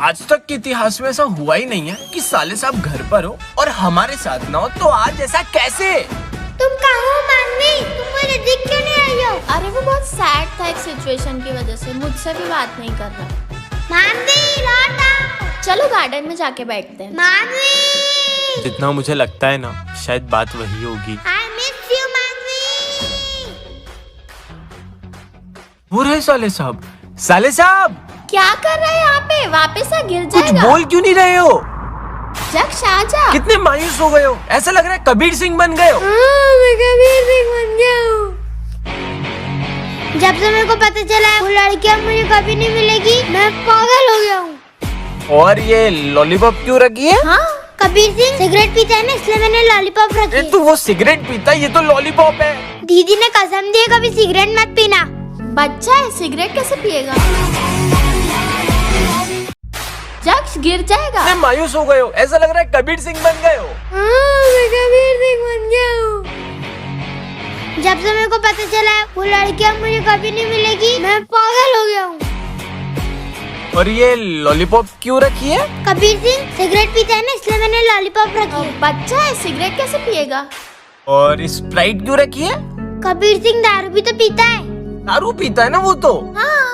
आज तक के इतिहास में ऐसा हुआ ही नहीं है कि साले साहब घर पर हो और हमारे साथ ना हो। तो आज ऐसा कैसे? तुम कहाँ हो मानवी? तुम मुझे दिख क्यों नहीं आई हो? अरे वो बहुत सैड था एक सिचुएशन की वजह से, मुझसे भी बात नहीं कर रहा। मानवी लौट आओ। चलो गार्डन में जाके बैठते हैं। मानवी, जितना मुझे लगता है ना, शायद बात वही होगी। I miss you मानवी। वो रहे साले साहब। साले साहब क्या कर रहे हैं यहाँ पे? वापस आ, गिर कुछ जाएगा। बोल क्यों नहीं रहे हो? जक्ष आजा। कितने मायूस हो गए हो, ऐसा लग रहा है कबीर सिंह बन गए हो। मैं कबीर सिंह बन गया हूँ। जब से मेरे को पता चला है वो लड़कियाँ मुझे कभी नहीं मिलेगी, मैं पागल हो गया हूँ। और ये लॉलीपॉप क्यों रखी है? हाँ, कबीर सिंह सिगरेट पीता है ना, इसलिए मैंने लॉलीपॉप रखी है। तू वो सिगरेट पीता, ये तो लॉलीपॉप है। दीदी ने कसम दी है कभी सिगरेट मत पीना। बच्चा है, सिगरेट कैसे पिएगा? जक्ष गिर जाएगा। मैं मायूस हो गए हो, ऐसा लग रहा है कबीर सिंह बन गए हो। मैं कबीर सिंह बन गया हूँ। जब से मेरे को पता चला है वो लड़कियाँ मुझे कभी नहीं मिलेगी, मैं पागल हो गया हूँ। और ये लॉलीपॉप क्यों रखी है? कबीर सिंह सिगरेट पीता है ना, इसलिए मैंने लॉलीपॉप रखी है। बच्चा है, सिगरेट कैसे पिएगा? और स्प्राइट क्यों रखी है? कबीर सिंह दारू भी तो पीता है। दारू पीता है ना वो तो। हाँ,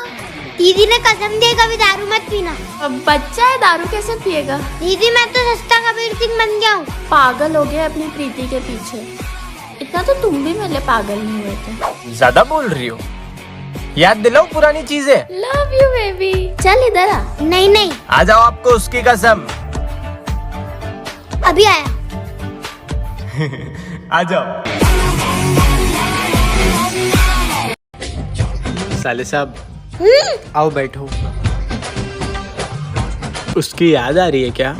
दीदी ने कसम दी है कभी दारू मत पीना। अब बच्चा है, दारू कैसे पिएगा? दीदी मैं तो सस्ता कबीर सिंह बन गया हूँ। पागल हो गया अपनी प्रीति के पीछे। इतना तो तुम भी मेरे लिए पागल नहीं हुए थे। ज्यादा बोल रही हो, याद दिलाओ पुरानी चीजें। Love you baby. चल इधर आ। नहीं नहीं, आ जाओ, आपको उसकी कसम। अभी आया। आ जाओ। साले साहब आओ बैठो। उसकी याद आ रही है क्या?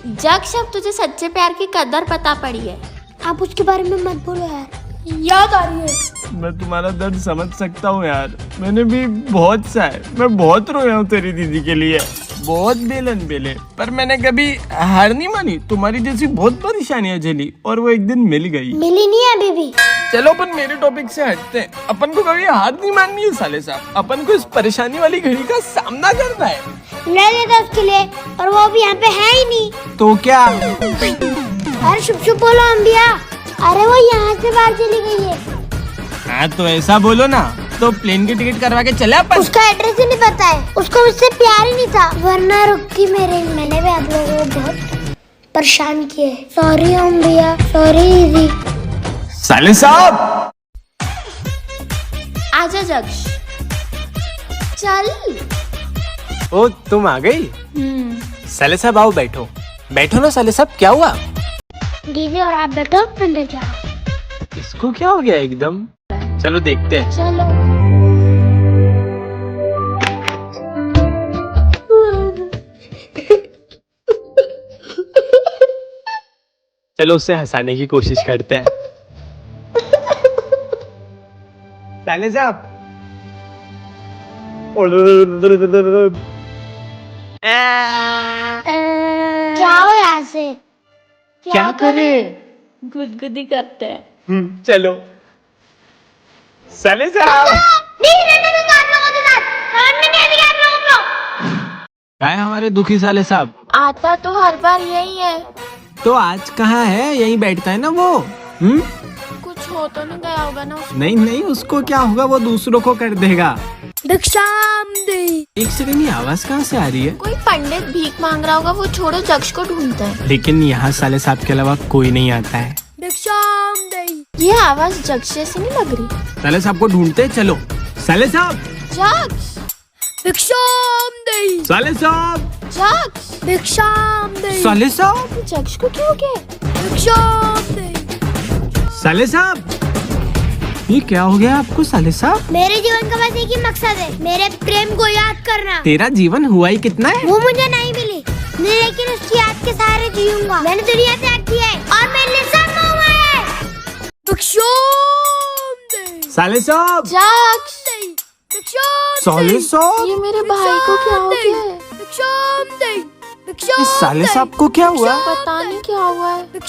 जक्ष, अब तुझे सच्चे प्यार की कदर पता पड़ी है। आप उसके बारे में मत बोलो यार। याद आ रही है। मैं तुम्हारा दर्द समझ सकता हूँ यार, मैंने भी बहुत सा है। मैं बहुत रोया हूँ तेरी दीदी के लिए, बहुत बेलन बेले, पर मैंने कभी हार नहीं मानी। तुम्हारी जैसी बहुत परेशानियां झेली और वो एक दिन मिल गई। मिली नहीं है अभी भी। चलो अपन मेरे टॉपिक से हटते हैं। अपन को कभी हार नहीं माननी है साले साहब। अपन को इस परेशानी वाली घड़ी का सामना करना है। लड़ लेता उसके लिए, और वो भी यहाँ पे है ही नहीं। तो क्या? अरे शुभ शुभ बोलो अम्बिया। अरे वो यहाँ से बाहर चली गई है। हाँ तो ऐसा बोलो ना, तो प्लेन की टिकट करवा के चले अपन। उसका एड्रेस ही नहीं पता है, उसको मुझसे प्यार ही नहीं था, वरना रुकती मेरे। मैंने भी आप लोगों को बहुत परेशान किए। सॉरी अम्बिया, सॉरी दीदी। साले साहब आजा जक्ष, चल। ओ तुम आ गई। साले साहब आओ बैठो। बैठो ना साले साहब, क्या हुआ? दीदी और आप बैठो, अंदर जाओ। इसको क्या हो गया एकदम? चलो देखते हैं। चलो। चलो उससे हंसाने की कोशिश करते हैं। साले साहब जाओ यहाँ से। क्या करे? गुदगुदी करते हैं। चलो साले साहब। क्या है हमारे दुखी साले साहब? आता तो हर बार यही है। तो आज कहाँ है? यहीं बैठता है ना वो। कुछ हो तो नहीं गया होगा ना उसको? नहीं नहीं, उसको क्या होगा, वो दूसरों को कर देगा। भिक्षाम दे। एक सेकंड, ये आवाज कहाँ से आ रही है? कोई पंडित भीख मांग रहा होगा, वो छोड़ो, जक्ष को ढूंढते हैं। लेकिन यहाँ साले साहब के अलावा कोई नहीं आता है। भिक्षाम दे। ये आवाज जक्ष जैसी नहीं लग रही। साले साहब को ढूंढते, चलो। साले साहब, जक्ष, भिक्षाम दे। साले साहब, जक्ष, भिक्षाम दे। साले साहब, जक्ष को क्यों हो गया? भिक्षाम दे। साले साहब, ये क्या हो गया आपको साले साहब? मेरे जीवन का बस एक ही मकसद है, मेरे प्रेम को याद करना। तेरा जीवन हुआ ही कितना है? वो मुझे नहीं मिली, लेकिन उसकी याद के सहारे जीऊंगा। मैंने दुनिया त्याग दी है और मेरे लिए सब हुआ है। भिक्षाम दे। साले साहब, जक्ष, साले साहब, ये मेरे भाई को क्या हो गया है? भिक्षाम दे। इस साले साहब को क्या हुआ? पता नहीं क्या हुआ है।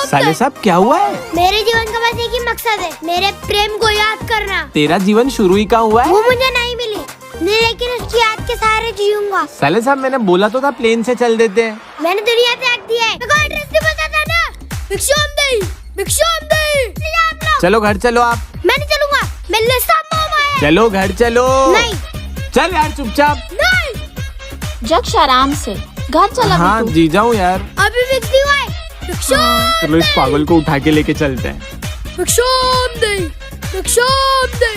साले साहब क्या हुआ है? मेरे जीवन का बस एक ही मकसद है, मेरे प्रेम को याद करना। तेरा जीवन शुरू ही कहाँ हुआ है? वो मुझे नहीं मिली, नहीं, लेकिन उसकी याद के सहारे जीऊंगा। साले साहब मैंने बोला तो था प्लेन से चल देते हैं। मैंने दुनिया त्याग दिया है। मेरे को एड्रेस नहीं पता था ना। भिक्षुम दे, भिक्षुम दे। आप लोग। चलो घर चलो आप। मैं नहीं चलूंगा। मेरे साथ मोम आया। चलो घर चलो। नहीं। चल यार चुपचाप। नहीं। जक्ष आराम से घर चला। हाँ जी जाऊँ यार। अभी बिकती हुआ है। भिक्षुम। चलो इस पागल को उठा के लेके चलते हैं। भिक्षुम दे, भिक्षुम दे,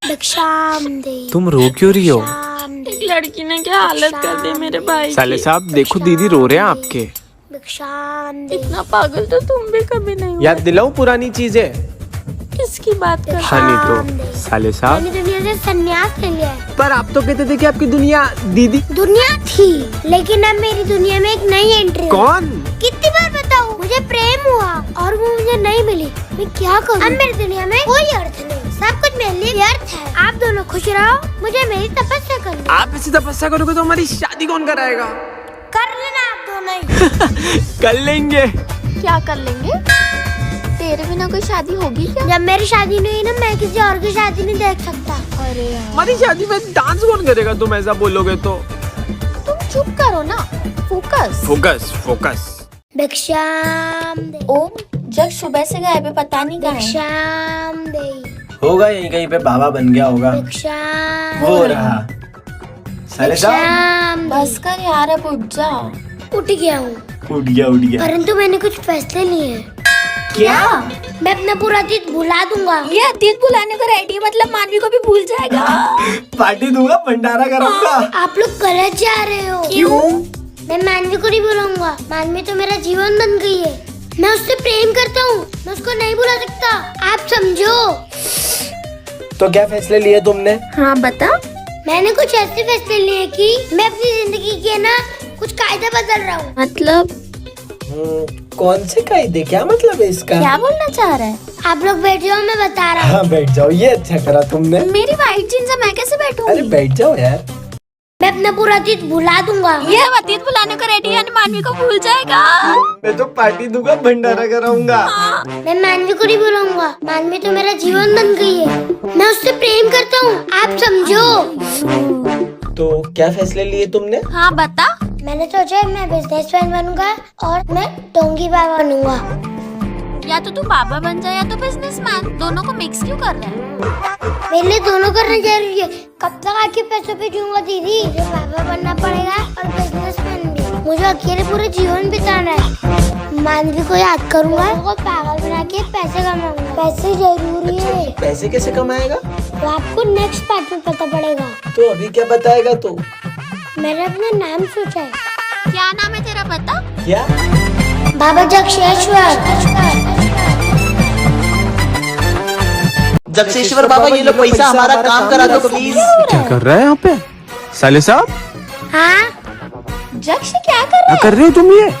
भिक्षुम दे। तुम रो क्यों रही हो? एक लड़की ने क्या हालत कर दी मेरे भाई साले की। साहब देखो दीदी रो रहे हैं आपके। भिक्षुम दे। इतना पागल तो तुम भी कभी नहीं हुए। याद दिलाऊं पुरानी चीजें? किसकी बात कर? हाँ नहीं तो साले साहब। मैंने दुनिया से संन्यास ले लिया है। पर आप तो कहते थे कि आपकी दुनिया दीदी। दुनिया थी, लेकिन अब मेरी दुनिया में एक नई एंट्री है। कौन? कितनी बार बताऊं? मुझे प्रेम हुआ और वो मुझे नहीं मिली। मैं क्या करूं? अब मेरी दुनिया में कोई अर्थ नहीं, सब कुछ मेरे लिए व्यर्थ है। आप दोनों खुश रहो, मुझे मेरी तपस्या करनी है। आप ऐसी तपस्या करोगे तो हमारी शादी कौन कराएगा? कर लेना आप दोनों ही। कर लेंगे। क्या कर लेंगे? तेरे बिना कोई शादी होगी क्या? जब मेरी शादी नहीं हुई ना, मैं किसी और की शादी नहीं देख सकता। अरे यार, हमारी शादी में डांस कौन करेगा? तुम ऐसा बोलोगे तो। तुम चुप करो ना। फोकस। Focus focus. भिक्षाम दे, ओम, जब सुबह से गए पे पता नहीं कहाँ है। भिक्षाम दे, होगा यहीं कहीं पे बाबा बन गया होगा। भिक्षाम वो रहा। साले साहब भिक्षाम दे। बस कर यार, अब उठ जा। उठ गया हूँ, उठ गया। परंतु मैंने कुछ फैसले लिए हैं। क्या? मैं अपना पूरा अतीत भुला दूंगा। ये अतीत भुलाने को रेडी, मतलब मानवी को भी भूल जाएगा। पार्टी दूंगा, भंडारा करूंगा। आप लोग गलत जा रहे हो। क्यों? मैं मानवी को नहीं बुलाऊंगा। मानवी तो मेरा जीवन बन गई है। मैं उससे प्रेम करता हूँ, मैं उसको नहीं बुला सकता। आप समझो। तो क्या फैसले लिए तुमने? हाँ बता। मैंने कुछ ऐसे फैसले लिए कि मैं अपनी जिंदगी के ना कुछ कायदे बदल रहा हूँ। मतलब कौन से कायदे? क्या मतलब है इसका? क्या बोलना चाह रहा है? आप लोग बैठ जाओ, मैं बता रहा हूँ। हाँ बैठ जाओ, ये अच्छा करा तुमने। मेरी वाइट जीन्स है, मैं कैसे बैठूंगी? अरे बैठ जाओ यार। मैं अपना पूरा अतीत भुला दूंगा। ये अतीत भुलाने को रेडी है, मानवी को भूल जाएगा। मैं तो पार्टी दूंगा, भंडारा कराऊंगा। मैं मानवी को नहीं बुलाऊंगा। मानवी तो मेरा जीवन बन गई है। मैं उससे प्रेम करता हूँ, आप समझो। तो क्या फैसले लिए तुमने? हाँ बता। मैंने सोचा है मैं बिजनेसमैन बनूंगा और मैं डोंगी बाबा बनूंगा। या तो तू बाबा बन जाए या तो बिजनेसमैन, दोनों को मिक्स क्यों कर रहा है? मेरे लिए दोनों करना जरूरी है। कब तक आके पैसों पे जीऊंगा दीदी? मुझे बाबा बनना पड़ेगा और बिजनेसमैन भी। मुझे अकेले पूरा जीवन बिताना है। मानवी को याद करूंगा, वो पागल बना के पैसे कमाऊंगा। पैसे जरूरी है। पैसे कैसे कमाएगा? वो आपको नेक्स्ट पार्ट में पता पड़ेगा। तो अभी क्या बताएगा तू? मैंने अपना नाम सोचा है। क्या नाम है तेरा बता? क्या? बाबा जक्षेश्वर। जक्षेश्वर बाबा, ये लो पैसा, हमारा काम करा दो प्लीज। क्या कर रहा है यहाँ पे साले साहब? हाँ, जक्ष क्या कर रहा क्या कर रहे हो तुम ये?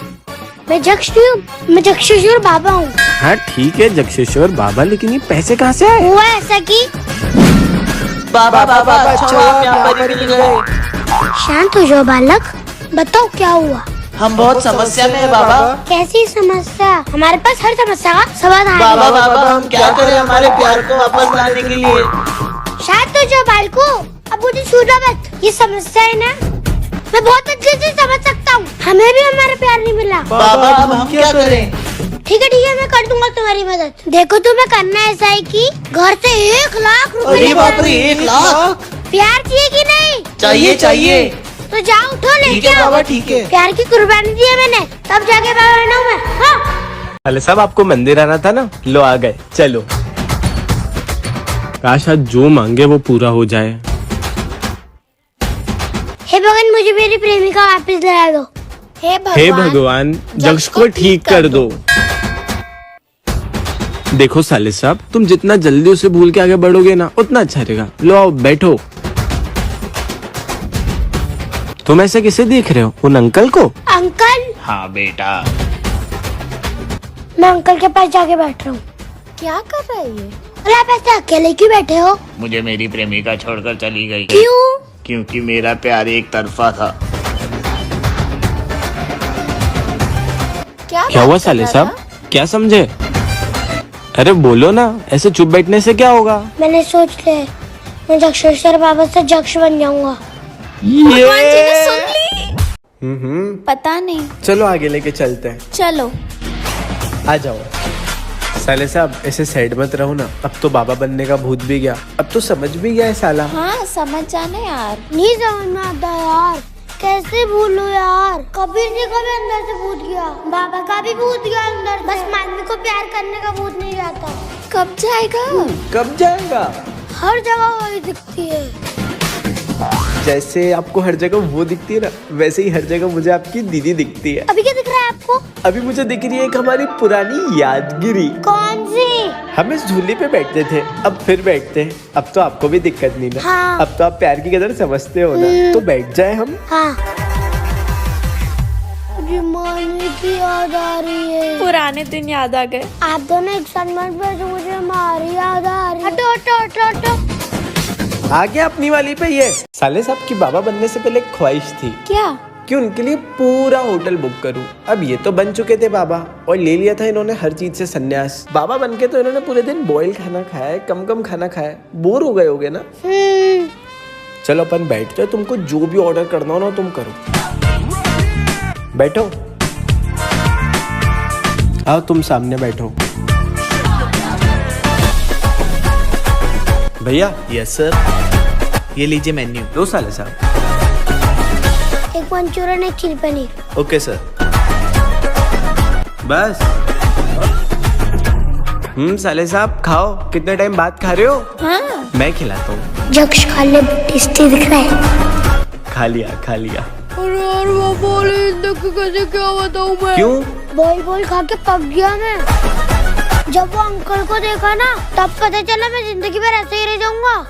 मैं जक्ष नहीं हूँ, मैं जक्षेश्वर बाबा हूँ। हाँ ठीक है जक्षेश्वर बाबा, लेकिन ये पैसे कहाँ से आए? हुआ ऐसा कि बाबा बाबा, अच्छा आप यहाँ पर मिल गए। शांत हो जाओ बालक, बताओ क्या हुआ। हम बहुत समस्या में है बाबा। कैसी समस्या? हमारे पास हर समस्या का समाधान है। बाबा बाबा, हम क्या करें हमारे प्यार को वापस लाने के लिए? शांत हो जाओ बालको, अब मुझे छूना मत। ये समस्या है ना, मैं बहुत अच्छे से समझ सकता हूँ। हमें भी हमारा प्यार नहीं मिला। बाबा अब हम क्या करें? ठीक है, मैं कर दूंगा तुम्हारी मदद। देखो तुम्हें करना ऐसा है कि घर से 1 लाख अरे रुपए बाप रे, 1 लाख प्यार चाहिए कि नहीं? चाहिए। तो जाओ उठो, ठीक लेके है आओ। बाबा, ठीक है। प्यार की कुर्बानी दी है मैंने, तब जाके बाबा बना हूं मैं। हाँ। साले साहब आपको मंदिर आना था ना, लो आ गए। चलो, काश आज जो मांगे वो पूरा हो जाए। हे भगवान, मुझे मेरी प्रेमिका वापस दिला दो। हे भगवान, जक्ष को ठीक कर दो। देखो साले साहब, तुम जितना जल्दी उसे भूल के आगे बढ़ोगे ना, उतना अच्छा रहेगा। लो आओ बैठो। तुम ऐसे किसे देख रहे हो? उन अंकल को? अंकल? हाँ बेटा। मैं अंकल के पास जाके बैठ रहा हूँ। क्या कर रहा है ये? अरे आप ऐसे अकेले क्यों बैठे हो? मुझे मेरी प्रेमिका छोड़कर चली गई। क्यों? क्योंकि मेरा प्यार एक तरफा था। क्या हुआ साले साहब, क्या समझे? अरे बोलो ना, ऐसे चुप बैठने से क्या होगा? मैंने सोच लिया, मैं जक्षेश्वर बाबा से जक्ष बन जाऊंगा। भगवान जी ने सुन ली। पता नहीं। चलो आगे लेके चलते हैं। चलो। आ जाओ। साले साहब ऐसे साइड मत रहो ना, अब तो बाबा बनने का भूत भी गया, अब तो समझ भी गया है साला। हाँ समझ जाना यार। नहीं समझ में आता यार, कैसे भूलो यार। कबीर जी का भी अंदर से भूत गया, बाबा का भी भूत गया अंदर। बस मानवी को प्यार करने का भूत नहीं जाता। कब जाएगा? कब जाएगा? हर जगह वही दिखती है। जैसे आपको हर जगह वो दिखती है ना, वैसे ही हर जगह मुझे आपकी दीदी दिखती है। अभी क्या दिख रहा है आपको? अभी मुझे दिख रही है एक हमारी पुरानी यादगिरी। कौन सी? हम इस झूले पे बैठते थे, अब फिर बैठते हैं। अब तो आपको भी दिक्कत नहीं ना। हाँ। अब तो आप प्यार की कदर समझते हो ना, तो बैठ जाए हम। हाँ। मुझे मानवी की याद आ रही है। पुराने दिन याद आ गए। आप दोनों एक साथ मत बैठो, मुझे हमारी याद आ रही है। हटो हटो हटो हटो। आ गया अपनी वाली पे ये। साले साहब की बाबा बनने से पहले एक ख्वाहिश थी क्या? कि उनके लिए पूरा होटल बुक करूं। अब ये तो बन चुके थे बाबा, और ले लिया था इन्होंने हर चीज से संन्यास। बाबा बनके तो इन्होंने पूरे दिन बॉयल खाना खाया है, कम कम खाना खाया है, बोर हो गए होगे ना। चलो अपन बैठते हैं, तुमको जो भी ऑर्डर करना हो ना तुम करो। बैठो, आओ तुम सामने बैठो। भैया। यस सर, ये लीजिए मेन्यू। दो साले साहब। एक मंचूरियन, एक चिली पनीर। Okay sir. बस। साले साहब खाओ, कितने टाइम बाद खा रहे हो? हाँ। मैं खिलाता हूँ। जक्ष खा ले, टेस्टी दिख रहा है। खा लिया खा लिया। अरे यार वो बोले कैसे क्या बताऊं मैं? क्यों? बॉल बॉल खा के पक गया मैं। जब वो अंकल को देखा ना, तब पता चला मैं जिंदगी भर ऐसे ही रह जाऊंगा।